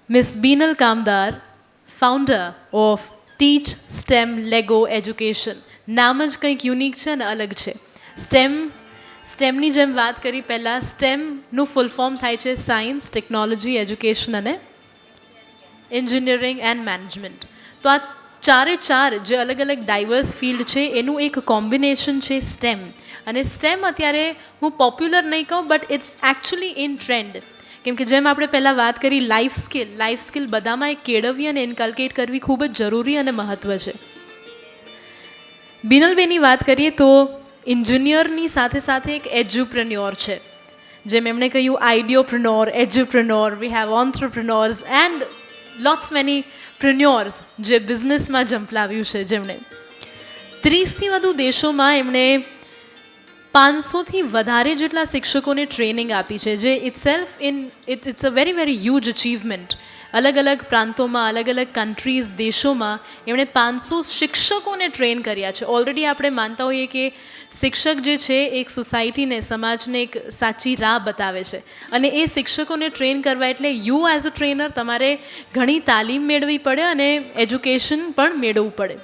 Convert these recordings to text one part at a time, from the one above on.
Miss Beenal Kamdar, founder of Teach STEM Lego Education. નામ જ કંઈક યુનિક છે ને અલગ છે. સ્ટેમની જેમ વાત કરી પહેલાં સ્ટેમનું ફૂલ ફોર્મ થાય છે સાયન્સ, ટેકનોલોજી, એજ્યુકેશન અને એન્જિનિયરિંગ એન્ડ મેનેજમેન્ટ. તો આ ચાર જે અલગ અલગ ડાયવર્સ ફિલ્ડ છે એનું એક કોમ્બિનેશન છે સ્ટેમ. અને સ્ટેમ અત્યારે હું પોપ્યુલર નહીં કહું, but it's actually in trend. કેમ કે જેમ આપણે પહેલાં વાત કરી લાઈફ સ્કિલ બધામાં એક કેળવવી અને ઇન્કલ્કેટ કરવી ખૂબ જ જરૂરી અને મહત્ત્વ છે. બિનલબેનની વાત કરીએ તો ઇન્જિનિયરની સાથે સાથે એક એજ્યુપ્રેન્યોર છે. જેમ એમણે કહ્યું ideapreneur, edupreneur, we have entrepreneurs and lots many preneurs જે બિઝનેસમાં જંપલાવ્યું છે. જેમણે 30થી વધુ દેશોમાં એમણે 500થી વધારે જેટલા શિક્ષકોને ટ્રેનિંગ આપી છે, જે it's a very very huge achievement. અલગ અલગ પ્રાંતોમાં, અલગ અલગ કન્ટ્રીઝ, દેશોમાં એમણે 500 શિક્ષકોને ટ્રેન કર્યા છે. ઓલરેડી આપણે માનતા હોઈએ કે શિક્ષક જે છે એક સોસાયટીને, સમાજને એક સાચી રાહ બતાવે છે. અને એ શિક્ષકોને ટ્રેન કરવા એટલે યુ એઝ અ ટ્રેનર તમારે ઘણી તાલીમ મેળવવી પડે અને એજ્યુકેશન પણ મેળવવું પડે.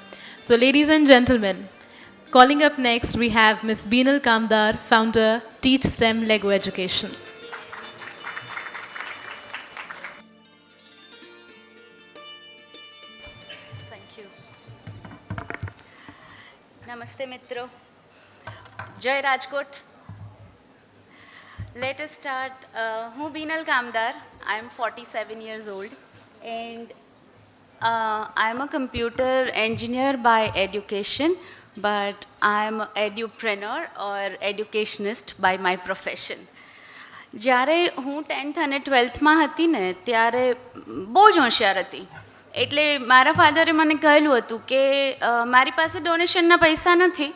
So ladies and gentlemen, calling up next, we have Miss Beenal Kamdar, founder, Teach STEM Lego Education. Thank you. નમસ્તે મિત્રો, જય રાજકોટ. Let us start. હું બીનલ કામદાર. આઈ એમ 47 years old and I am a computer engineer by education, but I am an edupreneur or educationist by my profession. જ્યારે હું 10th અને 12thમાં હતી ને ત્યારે બહુ જ હોશિયાર હતી. એટલે મારા ફાધરે મને કહેલું હતું કે મારી પાસે ડોનેશનના પૈસા નથી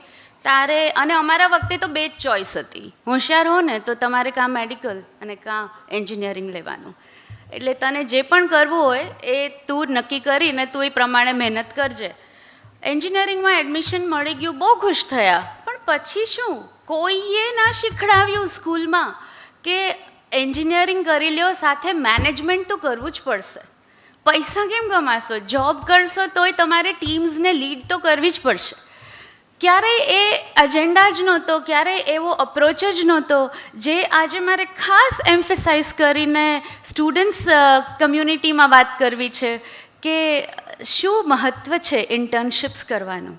તારે, અને અમારા વખતે તો બે જ ચોઈસ હતી, હોશિયાર હો ને તો તમારે કાં મેડિકલ અને કાં એન્જિનિયરિંગ લેવાનું. એટલે તને જે પણ કરવું હોય એ તું નક્કી કરીને તું એ પ્રમાણે મહેનત કરજે. એન્જિનિયરિંગમાં એડમિશન મળી ગયું, બહુ ખુશ થયા. પણ પછી શું, કોઈએ ના શીખડાવ્યું સ્કૂલમાં કે એન્જિનિયરિંગ કરી લ્યો, સાથે મેનેજમેન્ટ તો કરવું જ પડશે. પૈસા કેમ કમાશો, જોબ કરશો તોય તમારે ટીમ્સને લીડ તો કરવી જ પડશે. ક્યારેય એ એજન્ડા જ નહોતો, ક્યારેય એવો અપ્રોચ જ નહોતો જે આજે મારે ખાસ એમ્ફેસાઇઝ કરીને સ્ટુડન્ટ્સ કમ્યુનિટીમાં વાત કરવી છે કે શું મહત્ત્વ છે ઇન્ટર્નશિપ્સ કરવાનું,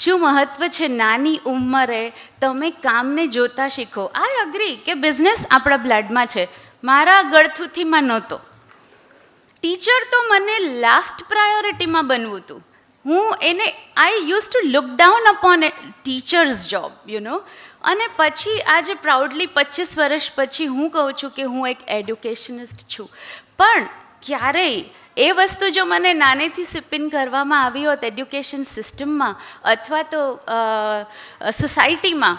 શું મહત્ત્વ છે નાની ઉંમરે તમે કામને જોતા શીખો. આઈ અગ્રી કે બિઝનેસ આપણા બ્લડમાં છે, મારા ગળથુથીમાં નહોતો. ટીચર તો મને લાસ્ટ પ્રાયોરિટીમાં બનવું હતું. હું એને I use to look down upon teachers job, you know. અને પછી આજે પ્રાઉડલી 25 વર્ષ પછી હું કહું છું કે હું એક એડ્યુકેશનિસ્ટ છું. પણ ક્યારેય એ વસ્તુ જો મને નાનેથી સિપિન કરવામાં આવી હોત એડ્યુકેશન સિસ્ટમમાં અથવા તો સોસાયટીમાં,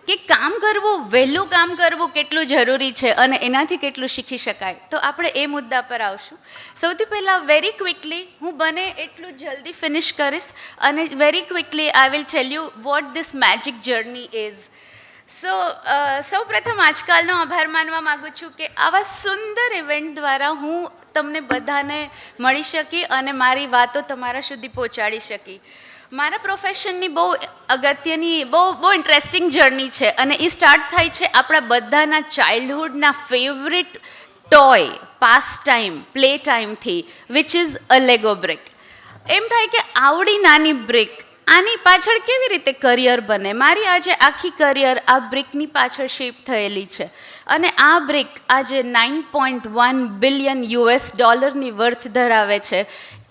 કે કામ કરવું, વહેલું કામ કરવું કેટલું જરૂરી છે અને એનાથી કેટલું શીખી શકાય, તો આપણે એ મુદ્દા પર આવશું. સૌથી પહેલાં વેરી ક્વિકલી હું બને એટલું જલ્દી ફિનિશ કરીશ અને very quickly I will tell you what this magic journey is. સૌ પ્રથમ આજકાલનો આભાર માનવા માગું છું કે આવા સુંદર ઇવેન્ટ દ્વારા હું તમને બધાને મળી શકી અને મારી વાતો તમારા સુધી પહોંચાડી શકી. મારા પ્રોફેશનની બહુ અગત્યની, બહુ ઇન્ટરેસ્ટિંગ જર્ની છે અને એ સ્ટાર્ટ થાય છે આપણા બધાના ચાઇલ્ડહુડના favourite toy, pass time, play ટાઈમથી, which is a Lego brick. એમ થાય કે આવડી નાની બ્રિક, આની પાછળ કેવી રીતે કરિયર બને. મારી આજે આખી કરિયર આ બ્રિકની પાછળ શેપ થયેલી છે અને આ બ્રિક આજે $9.1 બિલિયન વર્થ ધરાવે છે.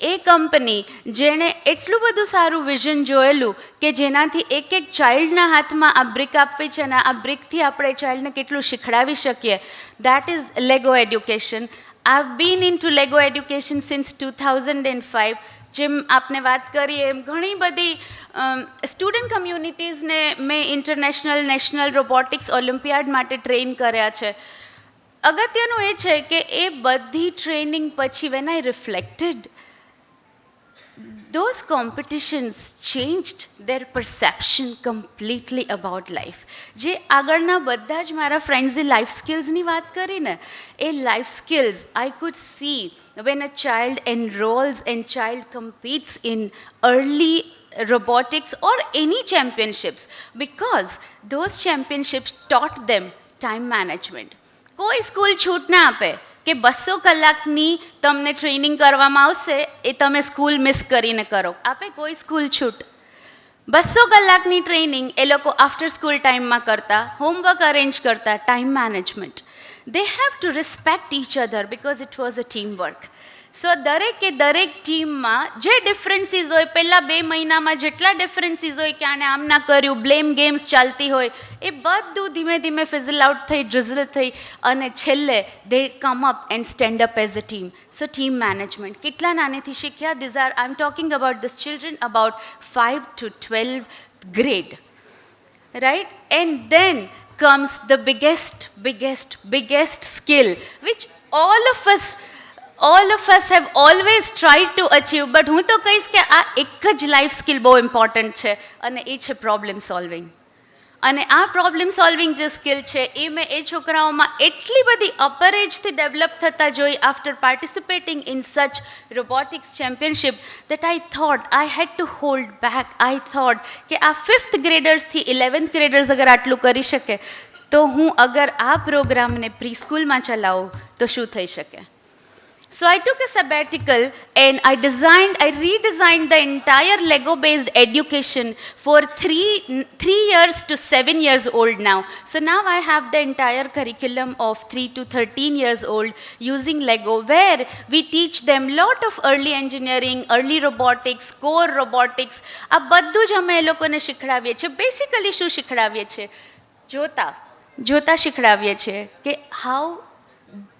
એ કંપની જેણે એટલું બધું સારું વિઝન જોયેલું કે જેનાથી એક એક ચાઇલ્ડના હાથમાં આ બ્રિક આપવી છે અને આ બ્રિકથી આપણે ચાઇલ્ડને કેટલું શીખડાવી શકીએ, that is Lego education. I have been into Lego education since 2005. જેમ આપને વાત કરીએ એમ ઘણી બધી સ્ટુડન્ટ કમ્યુનિટીઝને મેં ઇન્ટરનેશનલ, નેશનલ રોબોટિક્સ ઓલિમ્પિયાડ માટે ટ્રેન કર્યા છે. અગત્યનું એ છે કે એ બધી ટ્રેનિંગ પછી when I reflected, those competitions changed their perception completely about life. જે આગળના બધા જ મારા ફ્રેન્ડ્સે લાઈફ સ્કિલ્સની વાત કરી ને, એ life skills I could see when a child enrolls and child competes in early robotics or any championships, because those championships taught them time management. કોઈ સ્કૂલ છૂટ ના આપે કે 200 કલાકની તમને ટ્રેનિંગ કરવામાં આવશે, એ તમે સ્કૂલ મિસ કરીને કરો. આપે કોઈ સ્કૂલ છૂટ? 200 કલાકની ટ્રેનિંગ એ લોકો આફ્ટર સ્કૂલ ટાઈમમાં કરતા, હોમવર્ક અરેન્જ કરતા, time management. They have to respect each other because it was a teamwork. સો દરેકે દરેક ટીમમાં જે ડિફરન્સીસ હોય, પહેલાં 2 મહિનામાં જેટલા ડિફરન્સીસ હોય કે આને આમ ના કર્યું, બ્લેમ ગેમ્સ ચાલતી હોય, એ બધું ધીમે ધીમે ફિઝલ આઉટ થઈ, ડ્રિઝલ થઈ, અને છેલ્લે they come up and stand up as a team. So team management કેટલા નાનેથી શીખ્યા? These are I am talking about these children about 5 to 12 grade, right? And then comes the biggest skill which all of us have always tried to achieve, but હું તો કહીશ કે આ એક જ લાઈફ સ્કિલ બહુ ઇમ્પોર્ટન્ટ છે, અને એ છે પ્રોબ્લેમ સોલ્વિંગ. અને આ પ્રોબ્લેમ સોલ્વિંગ જે સ્કિલ છે એ મેં એ છોકરાઓમાં એટલી બધી અપર એજથી ડેવલપ થતા જોઈ after participating in such robotics championship, that I thought I had to hold back. I thought કે આ 5th ગ્રેડર્સથી 11th ગ્રેડર્સ અગર આટલું કરી શકે, તો હું અગર આ પ્રોગ્રામને પ્રી સ્કૂલમાં ચલાવું તો શું થઈ શકે? So I took a sabbatical and I redesigned the entire Lego-based education for 3 years to 7 years old now. So now I have the entire curriculum of 3 to 13 years old using Lego, where we teach them lot of early engineering, early robotics, core robotics. આ બધું જ અમે એ લોકોને શીખડાવીએ છીએ. Basically શું શીખડાવીએ છીએ? જોતા શીખડાવીએ છીએ કે how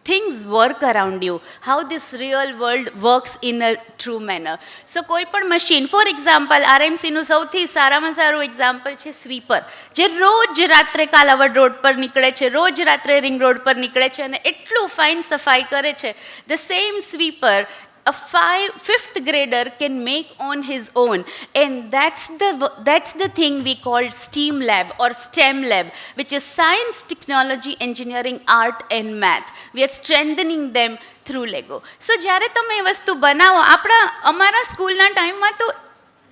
things work around you, how this real world works in a true manner. So કોઈ પણ મશીન, ફોર એક્ઝામ્પલ આરએમસીનું સૌથી સારામાં સારું એક્ઝામ્પલ છે સ્વીપર, જે રોજ રાત્રે કાલાવડ રોડ પર નીકળે છે, રોજ રાત્રે રિંગ રોડ પર નીકળે છે અને એટલું ફાઇન સફાઈ કરે છે. The same sweeper a 5th grader can make on his own, and that's the thing we call STEAM lab or STEM lab, which is science, technology, engineering, art and math. We are strengthening them through Lego. So જ્યારે તમે એ વસ્તુ બનાવો, અમારા સ્કૂલના ટાઈમમાં તો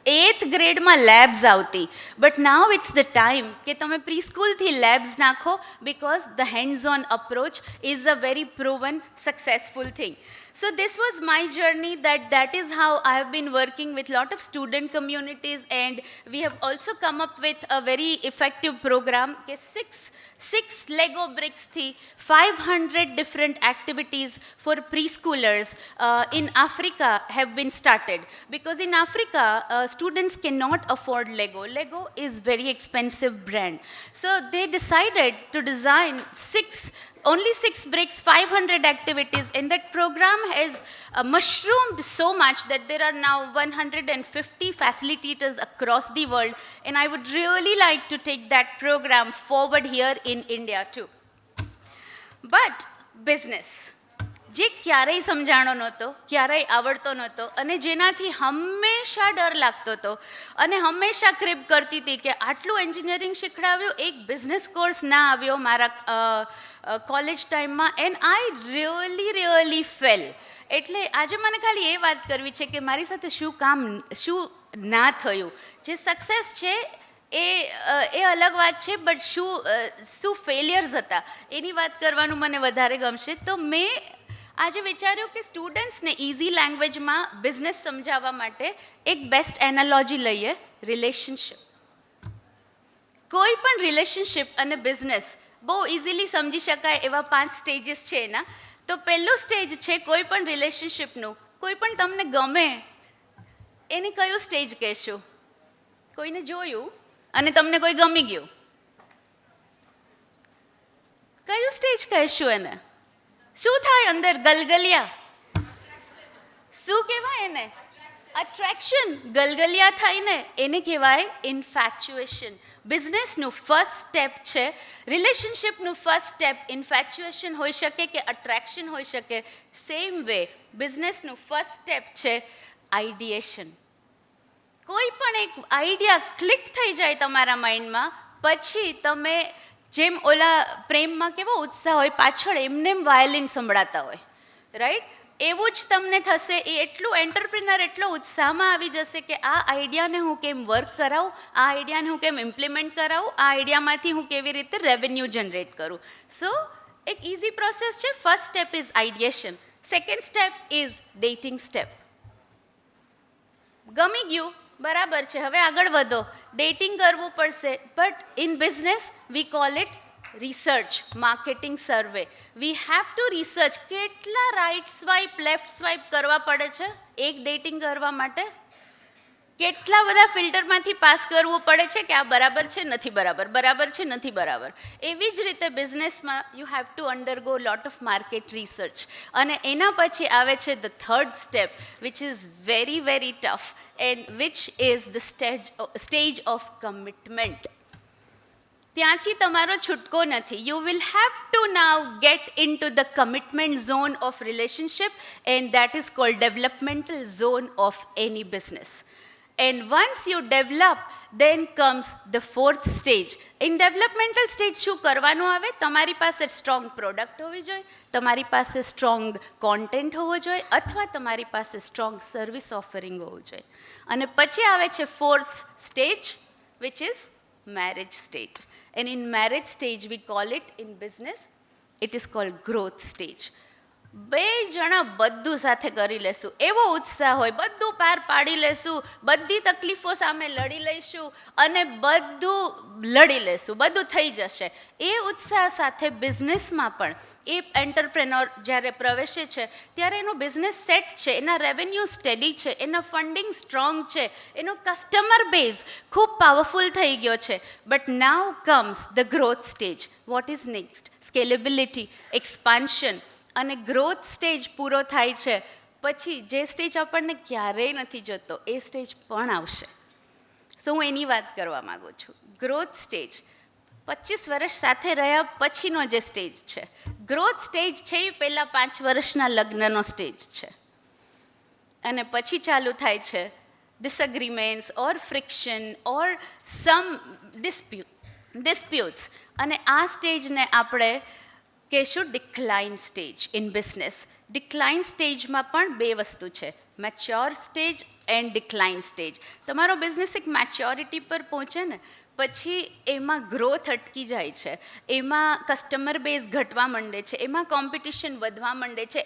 8th ગ્રેડમાં labs આવતી, but now it's the time કે તમે પ્રી સ્કૂલથી લેબ્સ નાખો, because the hands on approach is a very proven successful thing. So this was my journey, that is how I have been working with lot of student communities, and we have also come up with a very effective program ke 6 Lego bricks thi 500 different activities for preschoolers in Africa have been started, because in Africa students cannot afford Lego. Lego is very expensive brand, so they decided to design only 6 bricks, 500 activities, and that program has mushroomed so much that there are now 150 facilitators across the world, and I would really like to take that program forward here in India too. But business, જે ક્યારેય સમજાણો નહોતો, ક્યારેય આવડતો નહોતો, અને જેનાથી હંમેશા ડર લાગતો હતો, અને હંમેશા ક્રિપ કરતી હતી કે આટલું એન્જિનિયરિંગ શીખડાવ્યું, એક બિઝનેસ કોર્સ ના આવ્યો મારા કોલેજ ટાઈમમાં, એન્ડ આઈ રિયલી ફેલ. એટલે આજે મને ખાલી એ વાત કરવી છે કે મારી સાથે શું ના થયું. જે સક્સેસ છે એ અલગ વાત છે, બટ શું ફેલિયર્સ હતા એની વાત કરવાનું મને વધારે ગમશે. તો મેં આજે વિચાર્યું કે સ્ટુડન્ટ્સને ઇઝી લેંગ્વેજમાં બિઝનેસ સમજાવવા માટે એક બેસ્ટ એનાલોજી લઈએ, રિલેશનશિપ. કોઈ પણ રિલેશનશિપ અને બિઝનેસ બહુ ઇઝીલી સમજી શકાય એવા 5 સ્ટેજીસ છે એના. તો પહેલું સ્ટેજ છે કોઈ પણ રિલેશનશિપનું. કોઈ પણ તમને ગમે એને કયું સ્ટેજ કહેશું? કોઈને જોયું અને તમને કોઈ ગમી ગયું, કયું સ્ટેજ કહેશું એને? શું થાય અંદર? ગલગલિયા. શું કહેવાય એને? અટ્રેક્શન. ગલગલિયા થઈને એને કહેવાય ઇન્ફેચ્યુએશન. બિઝનેસનું ફર્સ્ટ સ્ટેપ છે, રિલેશનશિપનું ફર્સ્ટ સ્ટેપ ઇન્ફેચ્યુએશન હોઈ શકે કે અટ્રેક્શન હોઈ શકે. સેમ વે બિઝનેસનું ફર્સ્ટ સ્ટેપ છે આઈડિએશન. કોઈ પણ એક આઈડિયા ક્લિક થઈ જાય તમારા માઇન્ડમાં, પછી તમે જેમ ઓલા પ્રેમમાં કેવો ઉત્સાહ હોય, પાછળ એમને વાયોલિન સંભળાતા હોય, રાઈટ? એવું જ તમને થશે. એ એટલું એન્ટરપ્રિનર એટલો ઉત્સાહમાં આવી જશે કે આ આઈડિયાને હું કેમ વર્ક કરાવું, આ આઈડિયાને હું કેમ ઇમ્પ્લિમેન્ટ કરાવું, આ આઈડિયામાંથી હું કેવી રીતે રેવન્યુ જનરેટ કરું. સો એક ઇઝી પ્રોસેસ છે. First step is ideation. Second step is dating step. ગમી ગયું, બરાબર છે, હવે આગળ વધો, ડેટિંગ કરવું પડશે. But in business V call it research, marketing survey. We have to research કેટલા રાઇટ સ્વાઇપ લેફ્ટ સ્વાઇપ કરવા પડે છે એક ડેટિંગ કરવા માટે, કેટલા બધા ફિલ્ટરમાંથી પાસ કરવું પડે છે કે આ બરાબર છે નથી બરાબર, બરાબર છે નથી બરાબર. એવી જ રીતે બિઝનેસમાં you have to અંડરગો lot of market research. અને એના પછી આવે છે the third step, which is very very tough and which is the stage of commitment. ત્યાંથી તમારો છૂટકો નથી. You will have to now get in to the commitment zone of relationship, and that is called developmental zone of any business. And once you develop, then comes the fourth stage. In developmental stage શું કરવાનું આવે? તમારી પાસે strong product હોવી જોઈએ, તમારી પાસે strong content હોવો જોઈએ, અથવા તમારી પાસે સ્ટ્રોંગ સર્વિસ ઓફરિંગ હોવું જોઈએ. અને પછી આવે છે fourth stage, which is marriage stage. And in marriage stage we call it, in business it is called growth stage. બે જણા બધું સાથે કરી લેશું, એવો ઉત્સાહ હોય, બધું પાર પાડી લેશું, બધી તકલીફો સામે લડી લઈશું અને બધું લડી લેશું, બધું થઈ જશે. એ ઉત્સાહ સાથે બિઝનેસમાં પણ એ એન્ટરપ્રેનોર જ્યારે પ્રવેશે છે ત્યારે એનો બિઝનેસ સેટ છે, એના રેવન્યુ સ્ટેડી છે, એના ફંડિંગ સ્ટ્રોંગ છે, એનો કસ્ટમર બેઝ ખૂબ પાવરફુલ થઈ ગયો છે. But now comes the growth stage. What is next? Scalability, expansion. અને ગ્રોથ સ્ટેજ પૂરો થાય છે પછી જે સ્ટેજ આપણને ક્યારેય નથી જતો એ સ્ટેજ પણ આવશે. સો હું એની વાત કરવા માગું છું. ગ્રોથ સ્ટેજ 25 વર્ષ સાથે રહ્યા પછીનો જે સ્ટેજ છે. ગ્રોથ સ્ટેજ છે એ પહેલાં 5 વર્ષના લગ્નનો સ્ટેજ છે, અને પછી ચાલુ થાય છે ડિસએગ્રીમેન્ટ્સ ઓર ફ્રિક્શન ઓર સમ ડિસ્પ્યુટ્સ. અને આ સ્ટેજને આપણે કહેશું decline stage in business. Decline સ્ટેજમાં પણ બે વસ્તુ છે, mature stage and decline stage. તમારો બિઝનેસ એક મેચ્યોરિટી પર પહોંચે ને પછી એમાં ગ્રોથ અટકી જાય છે, એમાં કસ્ટમર બેઝ ઘટવા માંડે છે, એમાં કોમ્પિટિશન વધવા માંડે છે.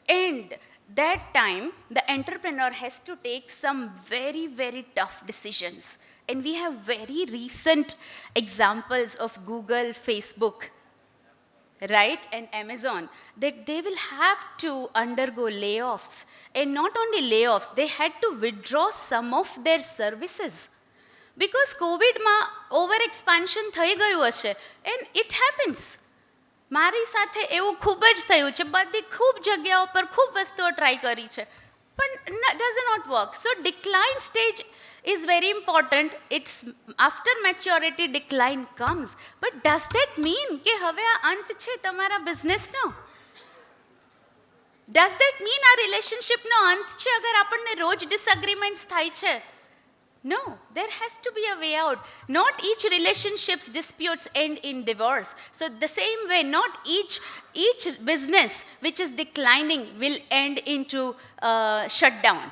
And that time the entrepreneur has to take some very very tough decisions. And we have very recent examples of Google, Facebook, right, and Amazon, that they will have to undergo layoffs. And not only layoffs, they had to withdraw some of their services because COVID માં over expansion થઈ ગયું હશે. and it happens. મારી સાથે એવું ખૂબ જ થયું છે. બધી ખૂબ જગ્યાઓ પર ખૂબ વસ્તુઓ ટ્રાય કરી છે પણ does not work. So decline stage is very important. It's after maturity decline comes. But does that mean કે હવે આ અંત છે તમારા બિઝનેસનો? Does that mean આ રિલેશનશિપનો અંત છે અગર આપણને રોજ ડિસએગ્રીમેન્ટ્સ થાય છે? No, there has to be a way out. Not each relationship's disputes end in divorce. So the same way, not each business which is declining will end into shutdown.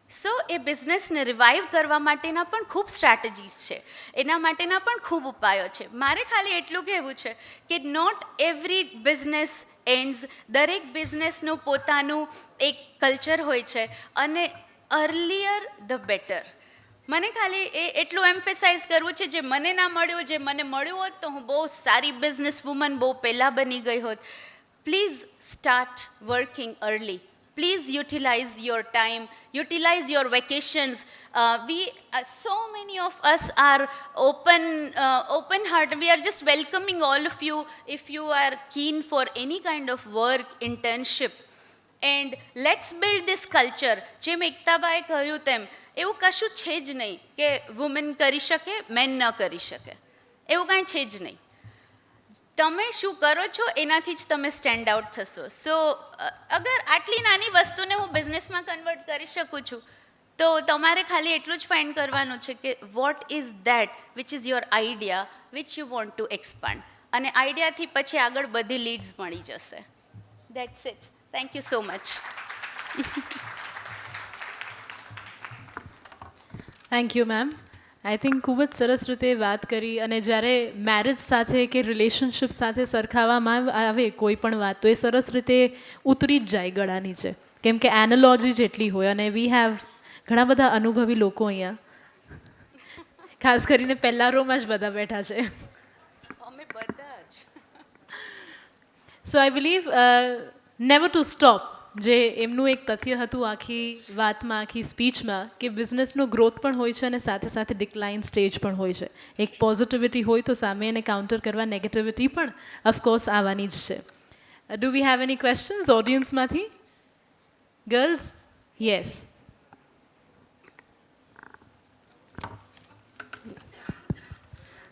So એ બિઝનેસને રિવાઇવ કરવા માટેના પણ ખૂબ strategies છે, એના માટેના પણ ખૂબ ઉપાયો છે. મારે ખાલી એટલું કહેવું છે કે નોટ એવરી બિઝનેસ એન્ડ્સ. દરેક બિઝનેસનું પોતાનું એક કલ્ચર હોય છે અને અર્લિયર ધ બેટર. મને ખાલી એટલું એમ્ફેસાઇઝ કરવું છે, જે મને ના મળ્યું, જે મને મળ્યું હોત તો હું બહુ સારી બિઝનેસ વુમન બહુ પહેલાં બની ગઈ હોત. Please start working early. Please utilize your time, utilize your vacations. So many of us are open heart. We are just welcoming all of you if you are keen for any kind of work, internship. And let's build this culture. જેમ એકતાબાએ કહ્યું તેમ એવું કશું છે જ નહીં કે women કરી શકે, મેન ન કરી શકે, એવું કાંઈ છે જ નહીં. તમે શું કરો છો એનાથી જ તમે સ્ટેન્ડ આઉટ થશો. સો અગર આટલી નાની વસ્તુને હું બિઝનેસમાં કન્વર્ટ કરી શકું છું તો તમારે ખાલી એટલું જ ફાઇન્ડ કરવાનું છે કે what is that which is your idea which you want to expand, અને આઈડિયાથી પછી આગળ બધી લીડ્સ મળી જશે. That's it. Thank you so much. Thank you ma'am. I think ખૂબ જ સરસ રીતે વાત કરી, અને જ્યારે મેરેજ સાથે કે રિલેશનશિપ સાથે સરખાવવામાં આવે કોઈ પણ વાત તો એ સરસ રીતે ઉતરી જ જાય ગળા નીચે, કેમ કે એનાલોજી જેટલી હોય. અને વી હેવ ઘણા બધા અનુભવી લોકો અહીંયા, ખાસ કરીને પહેલા રોમાં જ બધા બેઠા છે. અમે બધા જ. So I believe never to stop, જે એમનું એક તથ્ય હતું આખી વાતમાં, આખી સ્પીચમાં, કે બિઝનેસનો ગ્રોથ પણ હોય છે અને સાથે સાથે ડિક્લાઇન સ્ટેજ પણ હોય છે. એક પોઝિટિવિટી હોય તો સામે એને કાઉન્ટર કરવા નેગેટિવિટી પણ ઓફકોર્સ આવવાની જ છે. Do we have any questions ઓડિયન્સમાંથી? Girls? Yes.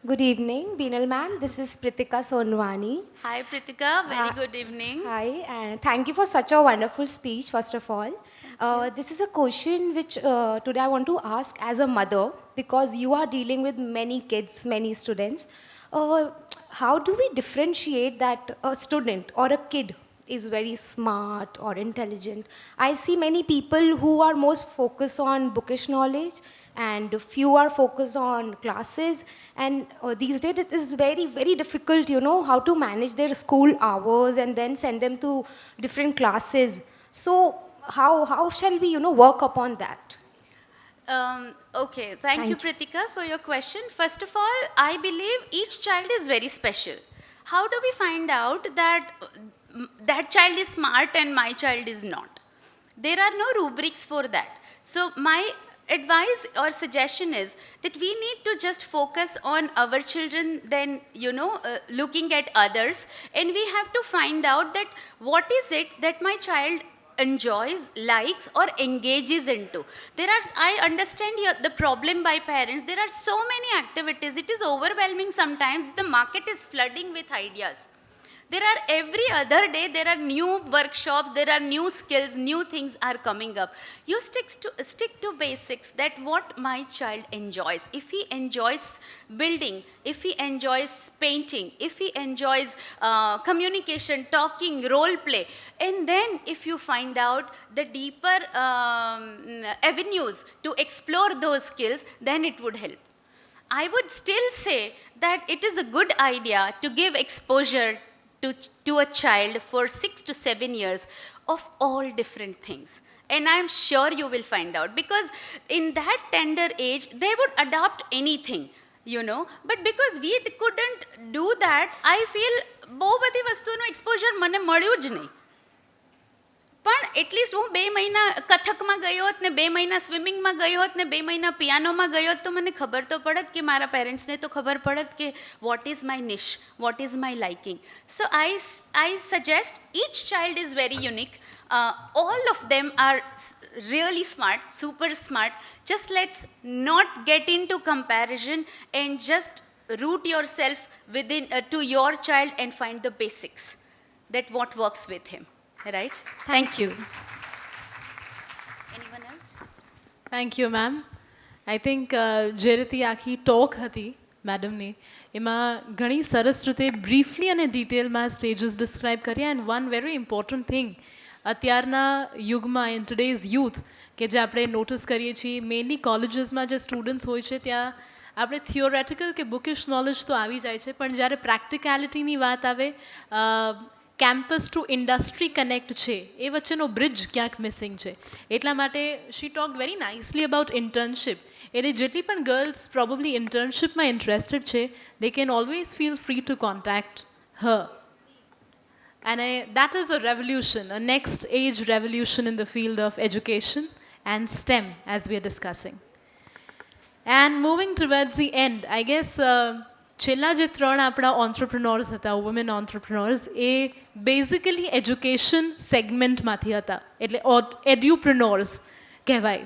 Good evening, Beenal ma'am. This is Pritika Sonwani. Hi Pritika, very good evening. Hi, and thank you for such a wonderful speech, first of all. This is a question which today I want to ask as a mother, because you are dealing with many kids, many students. How do we differentiate that a student or a kid is very smart or intelligent? I see many people who are most focused on bookish knowledge and few are focused on classes, and these days it is very very difficult, you know, how to manage their school hours and then send them to different classes. So how shall we, you know, work upon that? Okay, thank you Pritika for your question. First of all, I believe each child is very special. How do we find out that that child is smart and my child is not? There are no rubrics for that. So my advice or suggestion is that we need to just focus on our children, then looking at others, and we have to find out that what is it that my child enjoys, likes or engages into. I understand the problem by parents. There are so many activities, it is overwhelming sometimes. The market is flooding with ideas. There are every other day there are new workshops, there are new skills, new things are coming up. You stick to basics, that what my child enjoys. If he enjoys building, if he enjoys painting, if he enjoys communication, talking, role play, and then if you find out the deeper avenues to explore those skills, then it would help. I would still say that it is a good idea to give exposure to a child for 6 to 7 years of all different things. And I am sure you will find out, because in that tender age they would adopt anything, you know. But because we couldn't do that, I feel બહુ બધી વસ્તુનું exposure મને મળ્યું જ નહીં. પણ at least હું 2 મહિના કથકમાં ગયો હોત ને 2 મહિના સ્વિમિંગમાં ગયો હોત ને 2 મહિના પિયાનોમાં ગયો હોત તો મને ખબર તો પડત, કે મારા પેરેન્ટ્સને તો ખબર પડત કે what is my niche, what is my liking. So I suggest each child is very unique. All of them are really smart, super smart. Just let's not get into comparison and just root yourself within to your child and find the basics, that what works with him. Right? Thank you. Anyone else? Thank you ma'am. I think જે રીતે આખી talk હતી મેડમની, એમાં ઘણી સરસ રીતે briefly અને ડિટેલમાં સ્ટેજીસ ડિસ્ક્રાઇબ કર્યા. And one very important thing અત્યારના યુગમાં, ઇન ટુડેઝ યુથ, કે જે આપણે નોટિસ કરીએ છીએ મેઇનલી કોલેજીસમાં જે સ્ટુડન્ટ્સ હોય છે ત્યાં આપણે થિયોરેટિકલ કે બુકિશ નોલેજ તો આવી જાય છે, પણ જ્યારે પ્રેક્ટિકાલિટીની વાત આવે, કેમ્પસ ટુ ઇન્ડસ્ટ્રી કનેક્ટ છે, એ વચ્ચેનો બ્રિજ ક્યાંક મિસિંગ છે. એટલા માટે she talk very nicely about internship. એટલે જેટલી પણ ગર્લ્સ પ્રોબેબલી ઇન્ટર્નશિપમાં ઇન્ટરેસ્ટેડ છે, they can always feel free to contact her. અને that is a revolution, a next edge revolution in the field of education and STEM, as we are discussing. And moving towards the end, I guess છેલ્લા જે 3 આપણા entrepreneurs હતા, women entrepreneurs, એ basically education સેગમેન્ટમાંથી હતા, એટલે edupreneurs કહેવાય.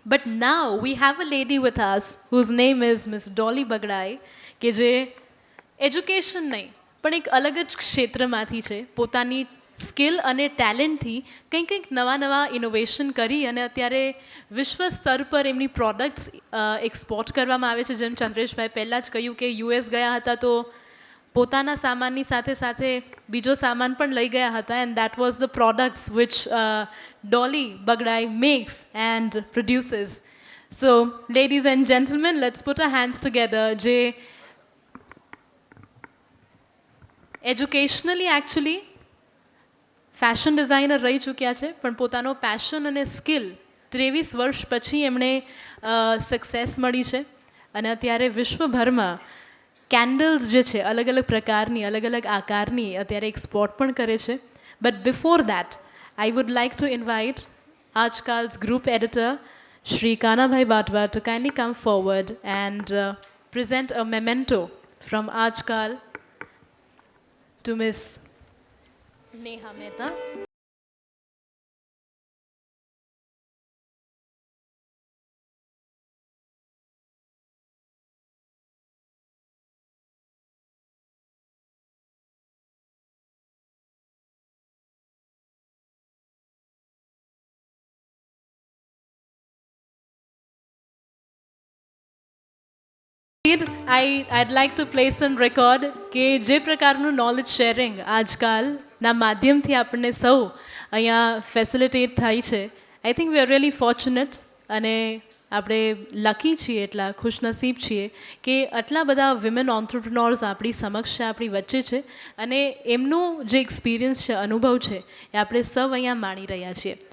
But now we have a lady with us whose name is Miss Dolly Bagdai, કે જે એજ્યુકેશન નહીં પણ એક અલગ જ ક્ષેત્રમાંથી છે. પોતાની સ્કિલ અને ટેલેન્ટથી કંઈક નવા ઇનોવેશન કરી અને અત્યારે વિશ્વ સ્તર પર એમની પ્રોડક્ટ્સ એક્સપોર્ટ કરવામાં આવે છે. જેમ ચંદ્રેશભાઈ પહેલાં જ કહ્યું કે યુએસ ગયા હતા તો પોતાના સામાનની સાથે સાથે બીજો સામાન પણ લઈ ગયા હતા, and that was the products which Dolly Bagdai makes and produces. So ladies and gentlemen, let's put a hands together, જે એજ્યુકેશનલી એકચ્યુઅલી ફેશન ડિઝાઇનર રહી ચૂક્યા છે, પણ પોતાનો પેશન અને સ્કિલ 23 વર્ષ પછી એમણે સક્સેસ મળી છે અને અત્યારે વિશ્વભરમાં કેન્ડલ્સ જે છે અલગ અલગ પ્રકારની, અલગ અલગ આકારની અત્યારે એક્સપોર્ટ પણ કરે છે. But before that I would like to invite Aajkaal's group editor Shri Kanabhai Batwa to kindly come forward and present a memento from Ajkal to Miss Neha Mehta. I'd like to place on record કે જે પ્રકારનું knowledge sharing આજકાલના માધ્યમથી આપણને સૌ અહીંયા facilitate થાય છે, I think we are really fortunate અને આપણે લકી છીએ, એટલા ખુશનસીબ છીએ કે આટલા બધા વિમેન ઓન્ટરપ્રિનોર્સ આપણી સમક્ષ છે, આપણી વચ્ચે છે અને એમનું જે એક્સપિરિયન્સ છે, અનુભવ છે, એ આપણે સૌ અહીંયા માણી રહ્યા છીએ.